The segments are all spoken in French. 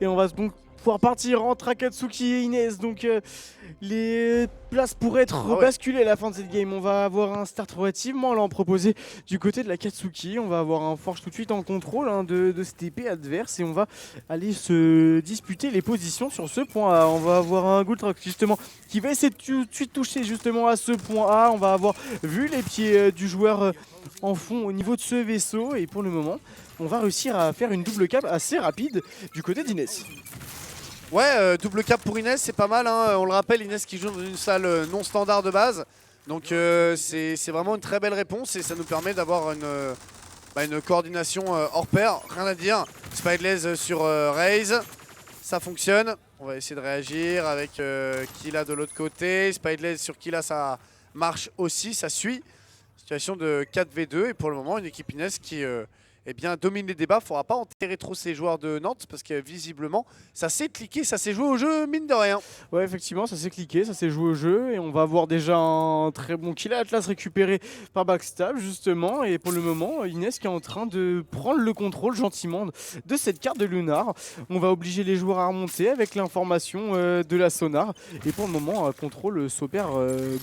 Et on va donc pouvoir partir entre Akatsuki et Inès. Donc les places pourraient être basculées à la fin de cette game. On va avoir un start relativement lent proposé du côté de la Katsuki. On va avoir un Forge tout de suite en contrôle de cette épée adverse. Et on va aller se disputer les positions sur ce point A. On va avoir un Goldrock justement qui va essayer de tout de suite toucher justement à ce point A. On va avoir vu les pieds du joueur en fond au niveau de ce vaisseau. Et pour le moment, on va réussir à faire une double cap assez rapide du côté d'Inès. Ouais, double cap pour Inès, c'est pas mal, hein. On le rappelle, Inès qui joue dans une salle non standard de base. Donc c'est vraiment une très belle réponse et ça nous permet d'avoir une coordination hors pair, rien à dire. Spideless sur Raze, ça fonctionne. On va essayer de réagir avec Killa de l'autre côté. Spideless sur Killa, ça marche aussi, ça suit. Situation de 4v2 et pour le moment une équipe Inès qui domine les débats. Il ne faudra pas enterrer trop ces joueurs de Nantes parce que visiblement ça s'est cliqué, ça s'est joué au jeu mine de rien. Ouais, effectivement, ça s'est cliqué, ça s'est joué au jeu et on va avoir déjà un très bon kill à Atlas récupéré par Backstab justement. Et pour le moment, Inès qui est en train de prendre le contrôle gentiment de cette carte de Lunar. On va obliger les joueurs à remonter avec l'information de la sonar. Et pour le moment, contrôle s'opère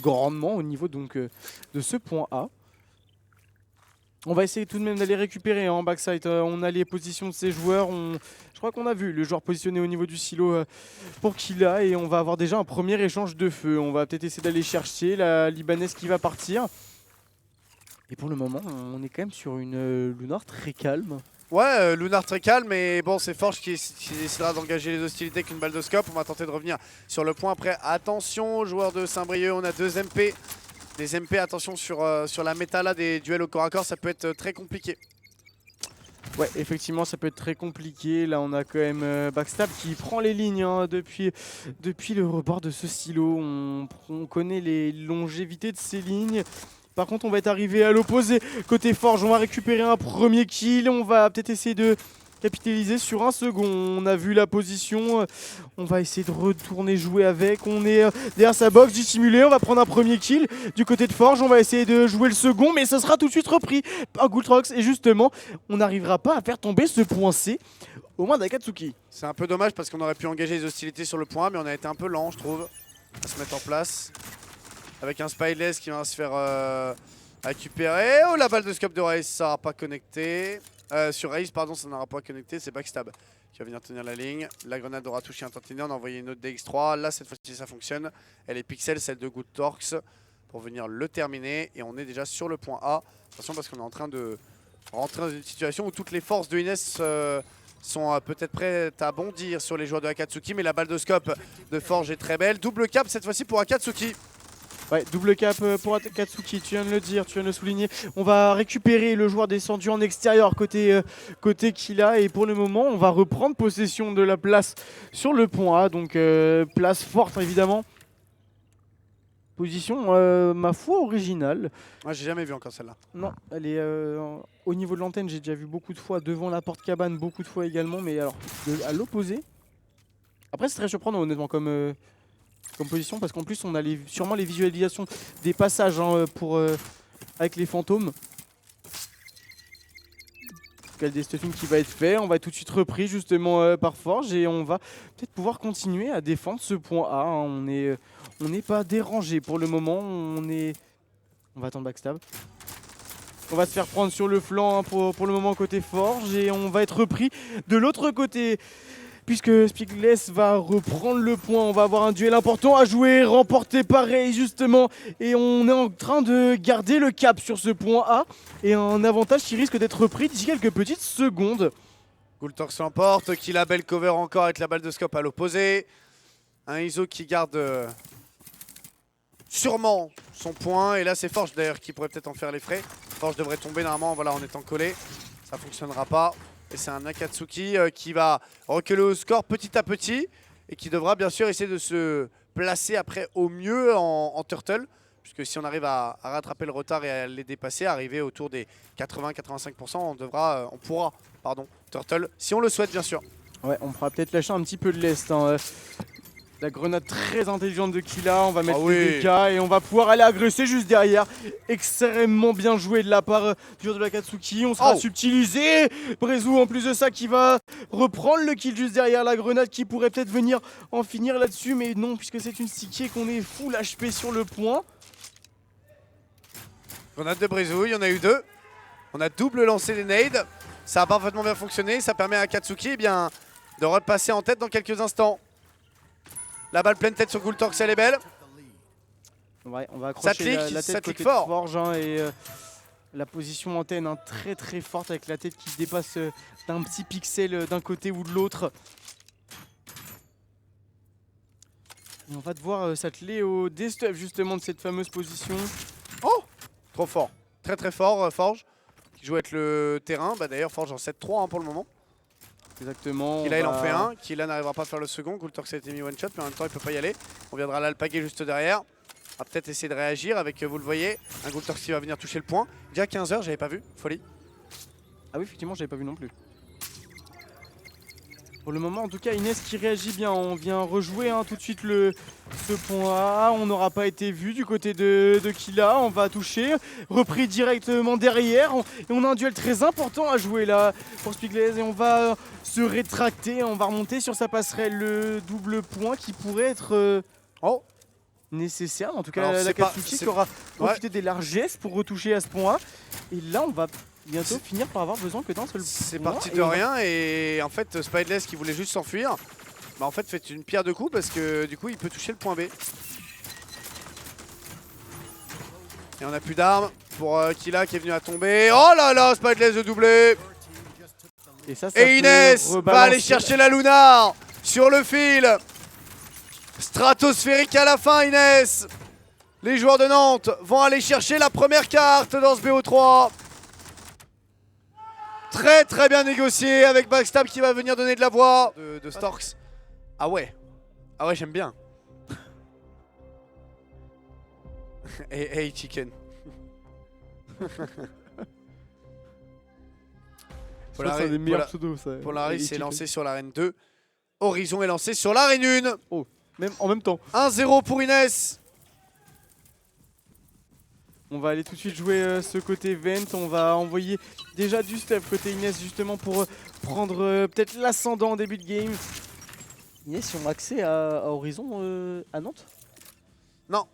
grandement au niveau donc de ce point A. On va essayer tout de même d'aller récupérer en backside. On a les positions de ces joueurs. Je crois qu'on a vu le joueur positionné au niveau du silo pour Killa. Et on va avoir déjà un premier échange de feu. On va peut-être essayer d'aller chercher la Libanaise qui va partir. Et pour le moment, on est quand même sur une Lunar très calme. Ouais, Lunar très calme, mais bon, c'est Forge qui décidera d'engager les hostilités avec une balle de scope. On va tenter de revenir sur le point après. Attention, joueur de Saint-Brieuc, on a 2 MP. Des MP, attention sur la méta là, des duels au corps à corps, ça peut être très compliqué. Ouais, effectivement, ça peut être très compliqué. Là, on a quand même Backstab qui prend les lignes hein, depuis le rebord de ce silo. On connaît les longévités de ces lignes. Par contre, on va être arrivé à l'opposé. Côté Forge, on va récupérer un premier kill. On va peut-être essayer de capitaliser sur un second. On a vu la position. On va essayer de retourner jouer avec. On est derrière sa box, dissimulé. On va prendre un premier kill du côté de Forge. On va essayer de jouer le second, mais ce sera tout de suite repris par Goultrox. Et justement, on n'arrivera pas à faire tomber ce point C au moins d'Akatsuki. C'est un peu dommage parce qu'on aurait pu engager les hostilités sur le point, mais on a été un peu lent, je trouve, à se mettre en place. Avec un Spyless qui va se faire récupérer. Oh, la balle de scope de Raze, ça n'aura pas connecté. Sur Raze, pardon, ça n'aura pas connecté. C'est Backstab qui va venir tenir la ligne. La grenade aura touché un tantinet. On a envoyé une autre DX3. Là, cette fois-ci, ça fonctionne. Elle est pixel, celle de Good Torx, pour venir le terminer. Et on est déjà sur le point A. Attention, parce qu'on est en train de rentrer dans une situation où toutes les forces de Inès sont peut-être prêtes à bondir sur les joueurs de Akatsuki. Mais la balle de scope de Forge est très belle. Double cap cette fois-ci pour Akatsuki. Ouais, double cap pour Akatsuki, tu viens de le dire, tu viens de le souligner. On va récupérer le joueur descendu en extérieur côté Killa. Et pour le moment, on va reprendre possession de la place sur le point A. Donc place forte évidemment. Position, ma foi, originale. Moi, j'ai jamais vu encore celle-là. Non, elle est au niveau de l'antenne, j'ai déjà vu beaucoup de fois. Devant la porte cabane, beaucoup de fois également. Mais alors, à l'opposé. Après, c'est très surprenant honnêtement comme position parce qu'en plus on a sûrement les visualisations des passages hein, avec les fantômes. Quel des stuffing qui va être fait, on va être tout de suite repris justement par Forge et on va peut-être pouvoir continuer à défendre ce point A. Hein. On n'est pas dérangé pour le moment, on va attendre backstab. On va se faire prendre sur le flanc hein, pour le moment côté Forge et on va être repris de l'autre côté. Puisque Spigless va reprendre le point, on va avoir un duel important à jouer, remporté par Ray justement. Et on est en train de garder le cap sur ce point A. Et un avantage qui risque d'être repris d'ici quelques petites secondes. Goultorx s'emporte, qui la belle cover encore avec la balle de scope à l'opposé. Un ISO qui garde sûrement son point. Et là c'est Forge d'ailleurs qui pourrait peut-être en faire les frais. Forge devrait tomber normalement voilà, en étant collé. Ça fonctionnera pas. Et c'est un Akatsuki qui va reculer au score petit à petit et qui devra bien sûr essayer de se placer après au mieux en turtle. Puisque si on arrive à rattraper le retard et à les dépasser, arriver autour des 80-85%, on pourra turtle, si on le souhaite bien sûr. Ouais, on pourra peut-être lâcher un petit peu de lest. Hein. La grenade très intelligente de Killa, on va mettre oui. les dégâts et on va pouvoir aller agresser juste derrière. Extrêmement bien joué de la part du joueur de l'Akatsuki, on sera subtilisé. Brezu en plus de ça qui va reprendre le kill juste derrière la grenade qui pourrait peut-être venir en finir là-dessus. Mais non, puisque c'est une sticky et qu'on est full HP sur le point. Grenade de Brezu, il y en a eu 2. On a double lancé les nades. Ça a parfaitement bien fonctionné. Ça permet à Akatsuki eh bien, de repasser en tête dans quelques instants. La balle pleine tête sur Goultorx, elle est belle. Ouais, on va accrocher la tête côté fort. de Forge et la position antenne très très forte avec la tête qui se dépasse d'un petit pixel d'un côté ou de l'autre. On va devoir s'atteler au destuff justement de cette fameuse position. Oh, trop fort. Très très fort Forge qui joue avec le terrain. Bah, d'ailleurs Forge en 7-3 pour le moment. Exactement. Killa il en fait un, Killa n'arrivera pas à faire le second, Goultorx a été mis one shot mais en même temps il peut pas y aller. On viendra l'alpaguer juste derrière. On va peut-être essayer de réagir avec, vous le voyez, un Goultorx qui va venir toucher le point. Déjà 15h, j'avais pas vu, folie. Ah oui effectivement j'avais pas vu non plus. Pour le moment en tout cas Inès qui réagit bien, on vient rejouer tout de suite ce point A, on n'aura pas été vu du côté de Killa, on va toucher, repris directement derrière et on a un duel très important à jouer là pour Spiglaze et on va se rétracter, on va remonter sur sa passerelle le double point qui pourrait être nécessaire, en tout cas la Katsuki qui aura profité des largesses pour retoucher à ce point A et là on va bientôt finir par avoir besoin que d'un seul point. C'est parti de rien et en fait Spideless qui voulait juste s'enfuir, bah en fait fait une pierre de coups parce que du coup il peut toucher le point B. Et on a plus d'armes pour Killa qui est venu à tomber. Oh là là, Spideless de doublé. Et Inès va aller chercher la Lunar sur le fil. Stratosphérique à la fin Inès. Les joueurs de Nantes vont aller chercher la première carte dans ce BO3. Très très bien négocié avec Backstab qui va venir donner de la voix de Storks. Ah ouais j'aime bien. Hey chicken. Polaris est lancé sur l'arène 2. Horizon est lancé sur l'arène 1. Oh, même en même temps. 1-0 pour Inès. On va aller tout de suite jouer ce côté vent, on va envoyer déjà du stuff côté Inès justement pour prendre peut-être l'ascendant en début de game. Inès, ils ont accès à Horizon à Nantes? Non.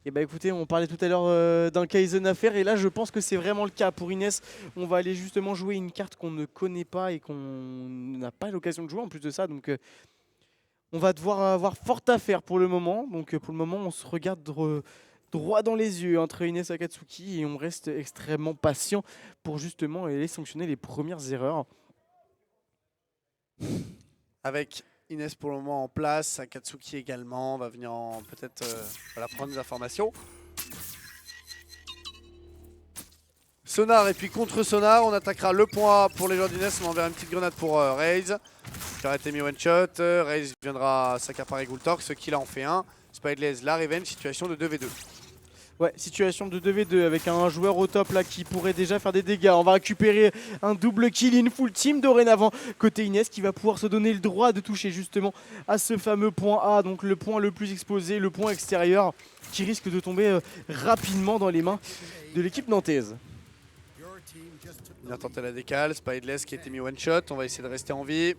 Et bah écoutez, on parlait tout à l'heure d'un Kaizen à faire et là je pense que c'est vraiment le cas pour Inès. On va aller justement jouer une carte qu'on ne connaît pas et qu'on n'a pas l'occasion de jouer en plus de ça. Donc on va devoir avoir fort à faire pour le moment. Donc pour le moment, on se regarde droit dans les yeux entre Inès et Akatsuki et on reste extrêmement patient pour justement aller sanctionner les premières erreurs. Avec Inès pour le moment en place, Akatsuki également va venir peut-être prendre des informations. Sonar et puis contre Sonar, on attaquera le point A pour les joueurs d'Inès. On enverra une petite grenade pour Raze qui aurait été mis one shot. Raze viendra s'accaparer Goultorx, qui là en fait un. Spideless la revenge, situation de 2v2. Ouais, situation de 2v2 avec un joueur au top là qui pourrait déjà faire des dégâts. On va récupérer un double kill in full team dorénavant côté Inès qui va pouvoir se donner le droit de toucher justement à ce fameux point A, donc le point le plus exposé, le point extérieur qui risque de tomber rapidement dans les mains de l'équipe nantaise. Il a tenté la décale, Spideless qui a été mis one shot, on va essayer de rester en vie.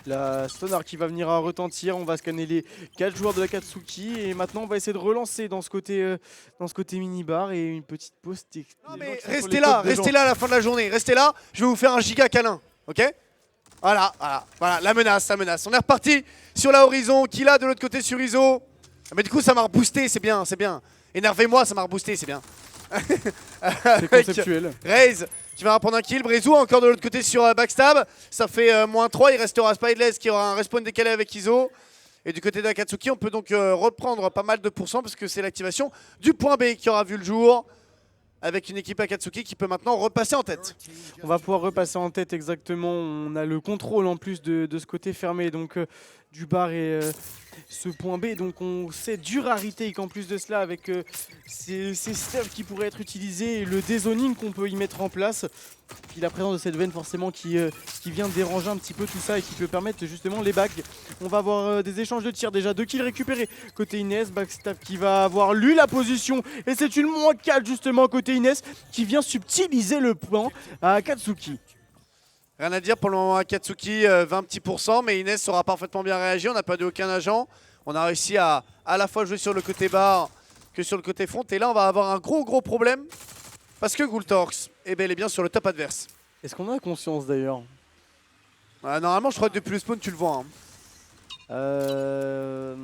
La Sonar qui va venir à retentir, on va scanner les 4 joueurs de la Katsuki et maintenant on va essayer de relancer dans ce côté mini-bar et une petite pause technique. Non mais restez là à la fin de la journée, restez là, je vais vous faire un giga câlin, ok? Voilà, la menace. On est reparti sur la Horizon, qui là de l'autre côté sur Iso. Mais du coup ça m'a reboosté, c'est bien. Énervez-moi, ça m'a reboosté, c'est bien. C'est conceptuel. Raze qui va prendre un kill, Brezu encore de l'autre côté sur Backstab. Ça fait -3, il restera Spideless qui aura un respawn décalé avec Iso. Et du côté d'Akatsuki, on peut donc reprendre pas mal de pourcents parce que c'est l'activation du point B qui aura vu le jour. Avec une équipe Akatsuki qui peut maintenant repasser en tête. On va pouvoir repasser en tête exactement, on a le contrôle en plus de ce côté fermé. Donc du bar et ce point B. Donc on sait du rarité qu'en plus de cela, avec ces stuffs qui pourraient être utilisés et le dézoning qu'on peut y mettre en place. Puis la présence de cette veine forcément qui vient déranger un petit peu tout ça et qui peut permettre justement les bags. On va avoir des échanges de tirs, déjà 2 kills récupérés côté Inès. Backstab qui va avoir lu la position et c'est une -4 justement côté Inès qui vient subtiliser le point à Akatsuki. Rien à dire pour le moment, Akatsuki 20 petits %, mais Inès aura parfaitement bien réagi, on n'a perdu aucun agent. On a réussi à la fois jouer sur le côté bar que sur le côté front. Et là on va avoir un gros problème parce que Goultorx est bel et bien sur le top adverse. Est-ce qu'on a conscience d'ailleurs? Normalement je crois que depuis le spawn tu le vois. Ah,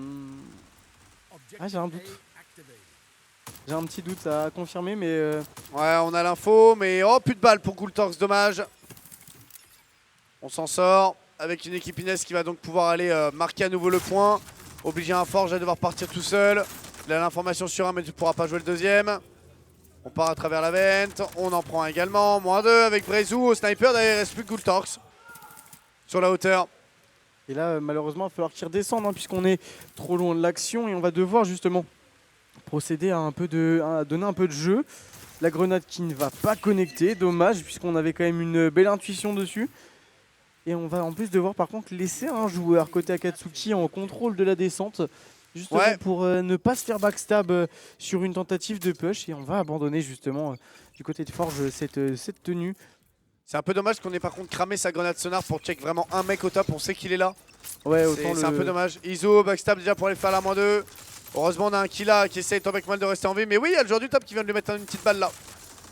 j'ai un doute. J'ai un petit doute à confirmer, mais Ouais, on a l'info, mais oh, plus de balles pour Goultorx, dommage. On s'en sort avec une équipe Inès qui va donc pouvoir aller marquer à nouveau le point. Obliger un Forge à devoir partir tout seul. Il a l'information sur un, mais tu ne pourras pas jouer le deuxième. On part à travers la vente. On en prend également. -2 avec Brezou au sniper. D'ailleurs, il ne reste plus que Goultorx sur la hauteur. Et là, malheureusement, il va falloir qu'il redescende puisqu'on est trop loin de l'action et on va devoir justement procéder à donner un peu de jeu. La grenade qui ne va pas connecter, dommage, puisqu'on avait quand même une belle intuition dessus. Et on va en plus devoir par contre laisser un joueur côté Akatsuki en contrôle de la descente. Justement pour ne pas se faire backstab sur une tentative de push. Et on va abandonner justement du côté de Forge cette tenue. C'est un peu dommage qu'on ait par contre cramé sa grenade sonar pour check vraiment un mec au top. On sait qu'il est là. Ouais, c'est un peu dommage. Iso, backstab déjà pour aller faire la -2. Heureusement on a un Killa qui essaye tant avec mal de rester en vie. Mais oui, il y a le joueur du top qui vient de lui mettre une petite balle là.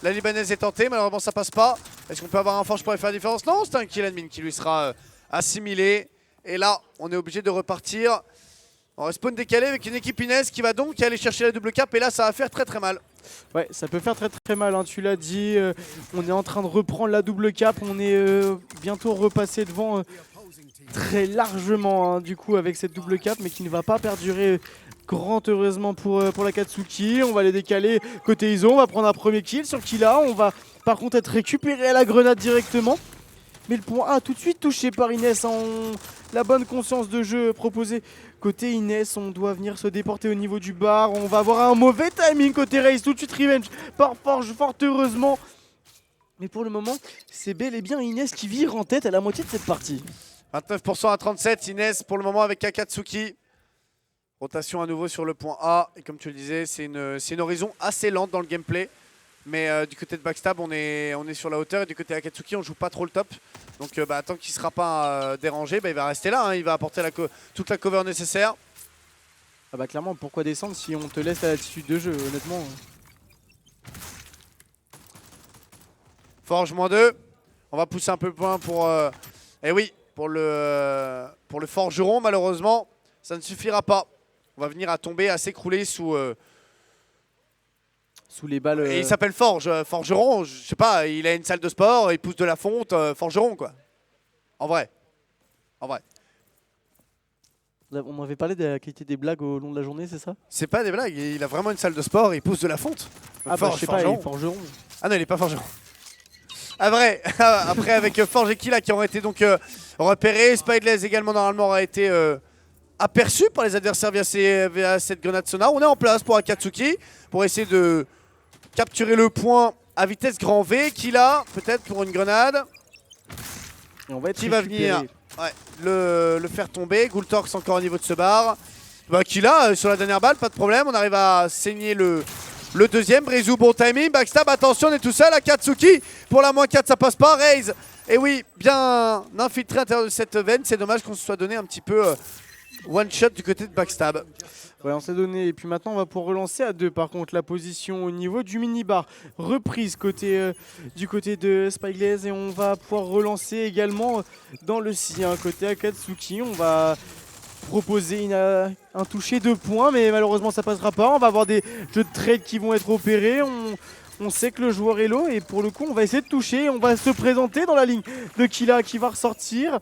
La Libanaise est tentée, malheureusement ça passe pas. Est-ce qu'on peut avoir un Forge pour aller faire la différence? Non, c'est un kill admin qui lui sera assimilé. Et là, on est obligé de repartir. On respawn décalé avec une équipe Inès qui va donc aller chercher la double cap. Et là, ça va faire très mal. Ouais, ça peut faire très mal, tu l'as dit. On est en train de reprendre la double cap. On est bientôt repassé devant très largement, du coup, avec cette double cap, mais qui ne va pas perdurer. Grand heureusement pour l'Akatsuki. On va les décaler côté ISO. On va prendre un premier kill sur Killa. On va par contre être récupéré à la grenade directement. Mais le point A tout de suite touché par Inès. La bonne conscience de jeu proposée côté Inès. On doit venir se déporter au niveau du bar. On va avoir un mauvais timing côté Raze. Tout de suite revenge par Forge, fort heureusement. Mais pour le moment, c'est bel et bien Inès qui vire en tête à la moitié de cette partie. 29% à 37. Inès pour le moment avec Akatsuki. Rotation à nouveau sur le point A. Et comme tu le disais, c'est une horizon assez lente dans le gameplay. Mais du côté de Backstab, on est sur la hauteur. Et du côté Akatsuki, on joue pas trop le top. Donc tant qu'il ne sera pas dérangé, il va rester là. Il va apporter toute la cover nécessaire. Ah bah clairement, pourquoi descendre si on te laisse la latitude de jeu, honnêtement. Forge -2. On va pousser un peu plus loin pour... Eh oui, pour le forgeron, malheureusement, ça ne suffira pas. On va venir à tomber, à s'écrouler sous les balles. Et il s'appelle Forge, forgeron, je sais pas, il a une salle de sport, il pousse de la fonte, forgeron quoi. En vrai. On m'avait parlé de la qualité des blagues au long de la journée, c'est ça? C'est pas des blagues, il a vraiment une salle de sport, il pousse de la fonte. Ah bah je sais pas, il est forgeron. Ah non, il est pas forgeron. Ah vrai, après avec Forge et Killa qui ont été donc repérés, Spideless également normalement aura été... aperçu par les adversaires via cette grenade sonar. On est en place pour Akatsuki pour essayer de capturer le point à vitesse grand V. Killa peut-être pour une grenade. Et on va être qui va venir le faire tomber. Goultorx encore au niveau de ce bar. Killa sur la dernière balle, pas de problème. On arrive à saigner le deuxième. Brezou, bon timing. Backstab, attention, on est tout seul. Akatsuki pour la -4, ça passe pas. Raze, et oui, bien infiltré à l'intérieur de cette veine. C'est dommage qu'on se soit donné un petit peu... one shot du côté de Backstab. Ouais, on s'est donné. Et puis maintenant, on va pouvoir relancer à 2. Par contre, la position au niveau du mini-bar. Reprise du côté de Spyglaze. Et on va pouvoir relancer également dans le sien. Côté Akatsuki, on va proposer un toucher de points. Mais malheureusement, ça passera pas. On va avoir des jeux de trade qui vont être opérés. On sait que le joueur est low. Et pour le coup, on va essayer de toucher. On va se présenter dans la ligne de Killa qui va ressortir.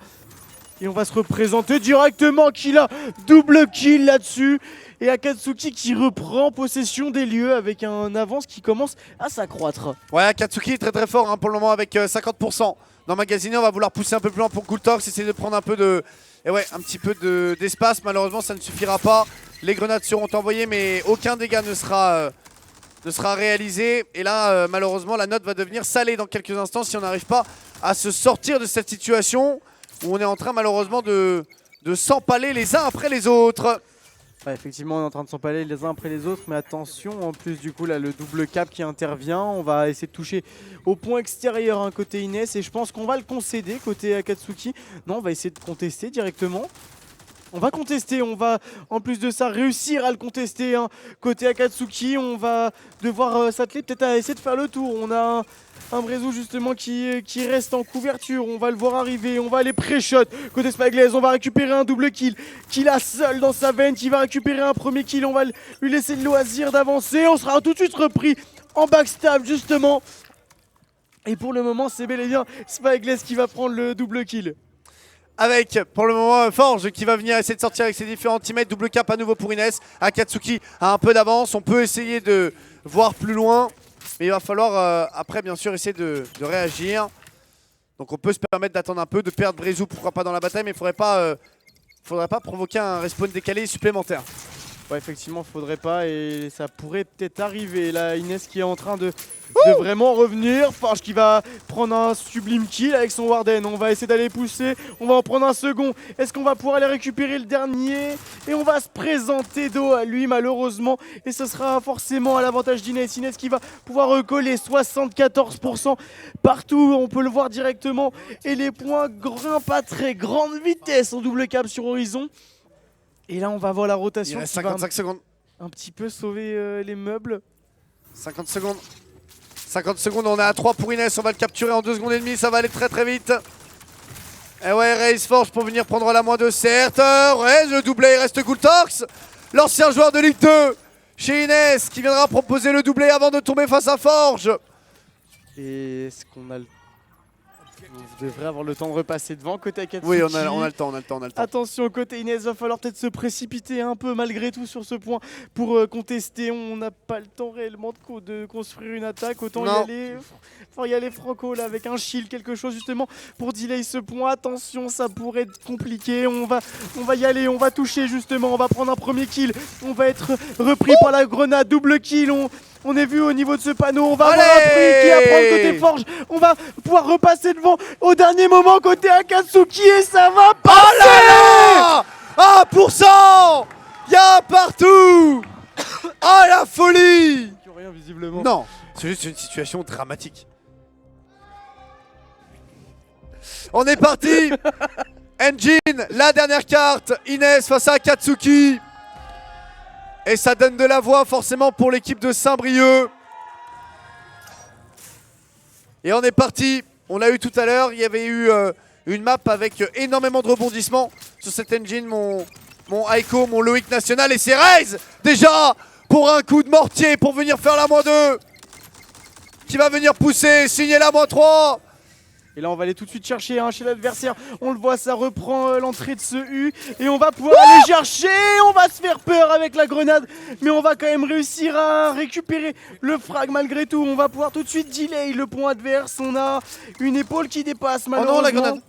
Et on va se représenter directement. Killa, double kill là-dessus. Et Akatsuki qui reprend possession des lieux avec un avance qui commence à s'accroître. Ouais, Akatsuki est très fort pour le moment avec 50%. Dans Magasiné, on va vouloir pousser un peu plus loin pour Goultorx, essayer de prendre un peu Et ouais, un petit peu d'espace, malheureusement ça ne suffira pas. Les grenades seront envoyées mais aucun dégât ne sera réalisé. Et là, malheureusement, la note va devenir salée dans quelques instants si on n'arrive pas à se sortir de cette situation où on est en train malheureusement de s'empaler les uns après les autres. Ouais, effectivement, on est en train de s'empaler les uns après les autres, mais attention, en plus du coup, là, le double cap qui intervient, on va essayer de toucher au point extérieur côté Inès, et je pense qu'on va le concéder côté Akatsuki. Non, on va essayer de contester directement. On va contester, on va en plus de ça réussir à le contester côté Akatsuki. On va devoir s'atteler peut-être à essayer de faire le tour. On a un Brezou justement qui reste en couverture. On va le voir arriver, on va aller pré-shot côté Spyglaze. On va récupérer un double kill. Qu'il a seul dans sa veine, qui va récupérer un premier kill. On va lui laisser le loisir d'avancer. On sera tout de suite repris en backstab justement. Et pour le moment, c'est bel et bien Spyglaze qui va prendre le double kill. Avec pour le moment Forge qui va venir essayer de sortir avec ses différents teammates. Double cap à nouveau pour Inès. Akatsuki a un peu d'avance. On peut essayer de voir plus loin. Mais il va falloir après bien sûr essayer de réagir. Donc on peut se permettre d'attendre un peu, de perdre Brezou pourquoi pas dans la bataille. Mais il faudrait pas provoquer un respawn décalé supplémentaire. Ouais, effectivement, faudrait pas et ça pourrait peut-être arriver. Là, Inès qui est en train de vraiment revenir. Forge qui va prendre un sublime kill avec son Warden. On va essayer d'aller pousser. On va en prendre un second. Est-ce qu'on va pouvoir aller récupérer le dernier? Et on va se présenter dos à lui, malheureusement. Et ce sera forcément à l'avantage d'Inès. Inès qui va pouvoir recoller 74% partout. On peut le voir directement. Et les points grimpent à très grande vitesse en double cap sur Horizon. Et là, on va voir la rotation. Il reste 55 secondes. Un petit peu sauver les meubles. 50 secondes. 50 secondes, on est à 3 pour Inès. On va le capturer en 2 secondes et demie. Ça va aller très très vite. Et ouais, Raze Forge pour venir prendre la moins de certes. Ouais, le doublé, il reste Goultox. L'ancien joueur de Ligue 2 chez Inès qui viendra proposer le doublé avant de tomber face à Forge. Et est-ce qu'on a le... On devrait avoir le temps de repasser devant côté Akatsuki. Oui, on a le temps. Attention, côté Inès, va falloir peut-être se précipiter un peu malgré tout sur ce point pour contester. On n'a pas le temps réellement de construire une attaque. Autant y aller franco là avec un shield, quelque chose justement pour delay ce point. Attention, ça pourrait être compliqué. On va y aller, on va toucher justement. On va prendre un premier kill. On va être repris par la grenade, double kill. On est vu au niveau de ce panneau, on va avoir un prix qui va prendre côté Forge. On va pouvoir repasser devant au dernier moment côté Akatsuki et ça va passer. Oh là là 1%. Y'a partout. Oh la folie. Rien visiblement. Non, c'est juste une situation dramatique. On est parti. Engine, la dernière carte. Inès face à Akatsuki. Et ça donne de la voix forcément pour l'équipe de Saint-Brieuc. Et on est parti. On l'a eu tout à l'heure. Il y avait eu une map avec énormément de rebondissements sur cette engine. Mon Aiko, mon Loïc National. Et c'est Raze déjà pour un coup de mortier pour venir faire la -2. Qui va venir pousser, signer la -3. Et là on va aller tout de suite chercher chez l'adversaire. On le voit, ça reprend l'entrée de ce U. Et on va pouvoir aller chercher. On va se faire peur avec la grenade. Mais on va quand même réussir à récupérer le frag malgré tout. On va pouvoir tout de suite delay le point adverse. On a une épaule qui dépasse malheureusement. Oh non, la grenade.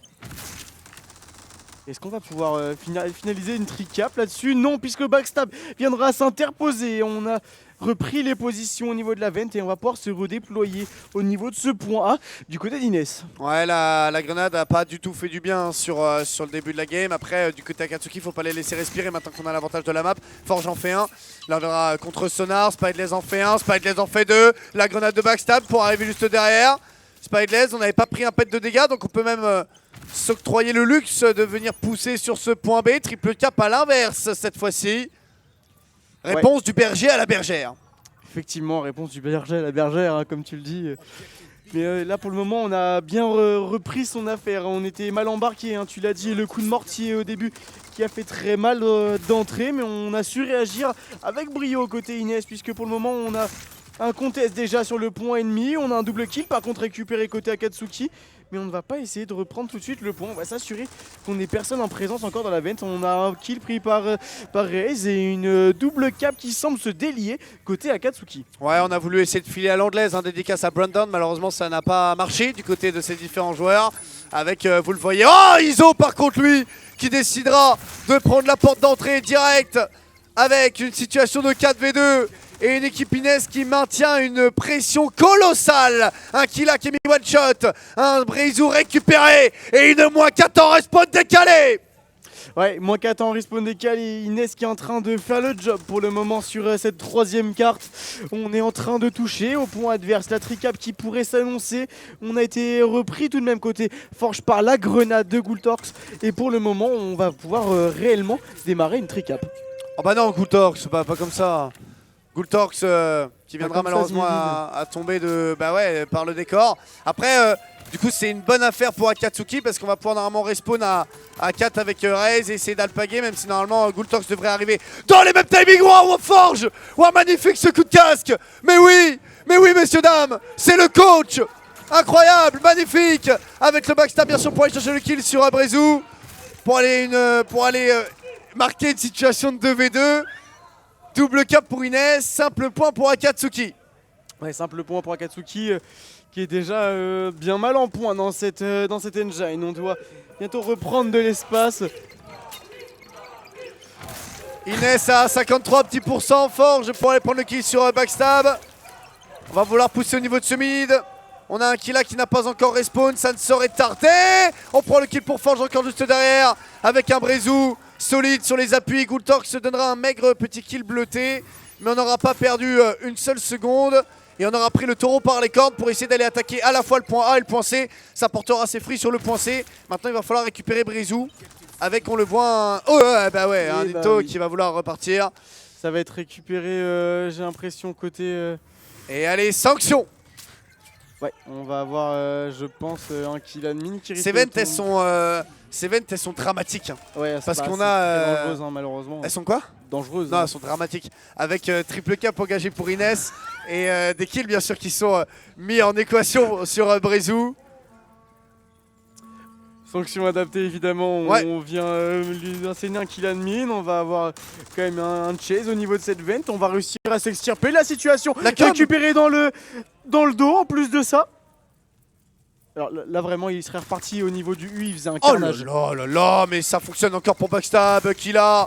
Est-ce qu'on va pouvoir finaliser une tricap là-dessus? Non, puisque Backstab viendra s'interposer. On a repris les positions au niveau de la vente et on va pouvoir se redéployer au niveau de ce point A du côté d'Inès. Ouais, la grenade n'a pas du tout fait du bien sur le début de la game. Après, du côté Akatsuki, il ne faut pas les laisser respirer maintenant qu'on a l'avantage de la map. Forge en fait un. Là, on verra contre Sonar. Spyglaze en fait un. Spyglaze en fait deux. La grenade de Backstab pour arriver juste derrière. Spyglaze, on n'avait pas pris un pet de dégâts, donc on peut même s'octroyer le luxe de venir pousser sur ce point B. Triple cap à l'inverse cette fois-ci. Réponse du berger à la bergère. Effectivement, réponse du berger à la bergère, comme tu le dis. Mais là, pour le moment, on a bien repris son affaire. On était mal embarqué, tu l'as dit, le coup de mortier au début qui a fait très mal d'entrée. Mais on a su réagir avec brio côté Inès, puisque pour le moment, on a un contest déjà sur le point ennemi. On a un double kill, par contre, récupéré côté Akatsuki. Mais on ne va pas essayer de reprendre tout de suite le point. On va s'assurer qu'on n'ait personne en présence encore dans la vente. On a un kill pris par Raze et une double cap qui semble se délier côté Akatsuki. Ouais, on a voulu essayer de filer à l'anglaise, dédicace à Brandon. Malheureusement, ça n'a pas marché du côté de ces différents joueurs. avec, vous le voyez, oh Iso par contre lui, qui décidera de prendre la porte d'entrée directe avec une situation de 4v2 et une équipe Inès qui maintient une pression colossale. Un Killa qui est mis one shot, un Brizou récupéré et une -4 en respawn décalé. Ouais, -4 en respawn décalé, Inès qui est en train de faire le job pour le moment sur cette troisième carte. On est en train de toucher au point adverse, la tricap qui pourrait s'annoncer. On a été repris tout de même côté Forge par la grenade de Goultorx. Et pour le moment, on va pouvoir réellement démarrer une tricap. Oh bah non, Goultorx, pas comme ça. Goultorx qui viendra malheureusement à tomber par le décor. Après, du coup, c'est une bonne affaire pour Akatsuki parce qu'on va pouvoir normalement respawn à 4 avec Raze et essayer d'alpaguer, même si normalement Goultorx devrait arriver dans les mêmes timings. Wow, Forge! Wow, magnifique ce coup de casque! Mais oui, messieurs, dames, c'est le coach! Incroyable, magnifique! Avec le backstab, bien sûr, pour aller chercher le kill sur Brizou. Pour aller marquer une situation de 2v2. Double cap pour Inès, simple point pour Akatsuki. Ouais, simple point pour Akatsuki qui est déjà bien mal en point dans cette engine. On doit bientôt reprendre de l'espace. Inès à 53 petits %, Forge pour aller prendre le kill sur backstab. On va vouloir pousser au niveau de ce mid. On a un Killa qui n'a pas encore respawn, ça ne saurait tarder. On prend le kill pour Forge encore juste derrière avec un Brizou solide sur les appuis. Goultorx se donnera un maigre petit kill bleuté, mais on n'aura pas perdu une seule seconde. Et on aura pris le taureau par les cornes pour essayer d'aller attaquer à la fois le point A et le point C. Ça portera ses fruits sur le point C. Maintenant, il va falloir récupérer Brizou. Avec, on le voit, un Nito qui va vouloir repartir. Ça va être récupéré, j'ai l'impression, côté... Et allez, sanction! Ouais, on va avoir, je pense, un kill admin qui risque. Ces ventes, elles sont dramatiques. Hein. Ouais, parce qu'on a. Dangereuses, hein, malheureusement. Elles sont quoi? Dangereuses. Non, hein. elles sont dramatiques. Avec triple cap engagé pour Inès et des kills, bien sûr, qui sont mis en équation sur Brizou. Sanction adaptée, évidemment. On vient lui enseigner un kill admin. On va avoir quand même un chase au niveau de cette vente. On va réussir à s'extirper de la situation. Récupérer dans le dos, en plus de ça. Alors là vraiment il serait reparti au niveau du U, il faisait un carnage. Oh là là, mais ça fonctionne encore pour backstab, qui va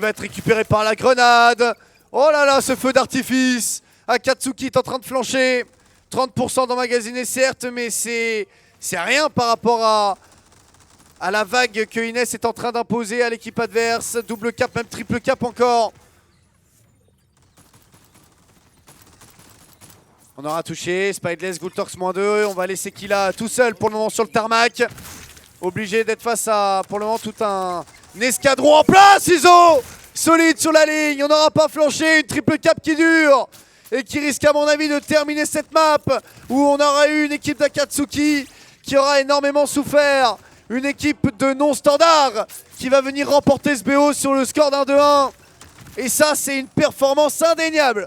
être récupéré par la grenade. Oh là là, ce feu d'artifice. Akatsuki est en train de flancher. 30% d'emmagasiné certes, mais c'est rien par rapport à la vague que Inès est en train d'imposer à l'équipe adverse. Double cap, même triple cap encore. On aura touché, Spideless, Goultorx -2, on va laisser Killa tout seul pour le moment sur le tarmac. Obligé d'être face à, pour le moment, tout un escadron en place, Iso! Solide sur la ligne, on n'aura pas flanché, une triple cap qui dure et qui risque à mon avis de terminer cette map où on aura eu une équipe d'Akatsuki qui aura énormément souffert. Une équipe de non-standard qui va venir remporter ce BO sur le score d'un 2-1. Et ça, c'est une performance indéniable.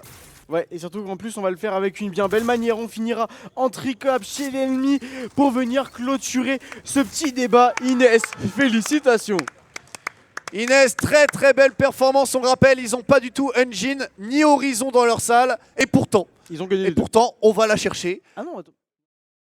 Ouais, et surtout qu'en plus on va le faire avec une bien belle manière. On finira en tricap chez l'ennemi pour venir clôturer ce petit débat. Inès, félicitations. Inès, très très belle performance. On rappelle, ils n'ont pas du tout Engine ni Horizon dans leur salle. Et pourtant, ils ont gagné. Et pourtant, on va la chercher. Ah non, attends.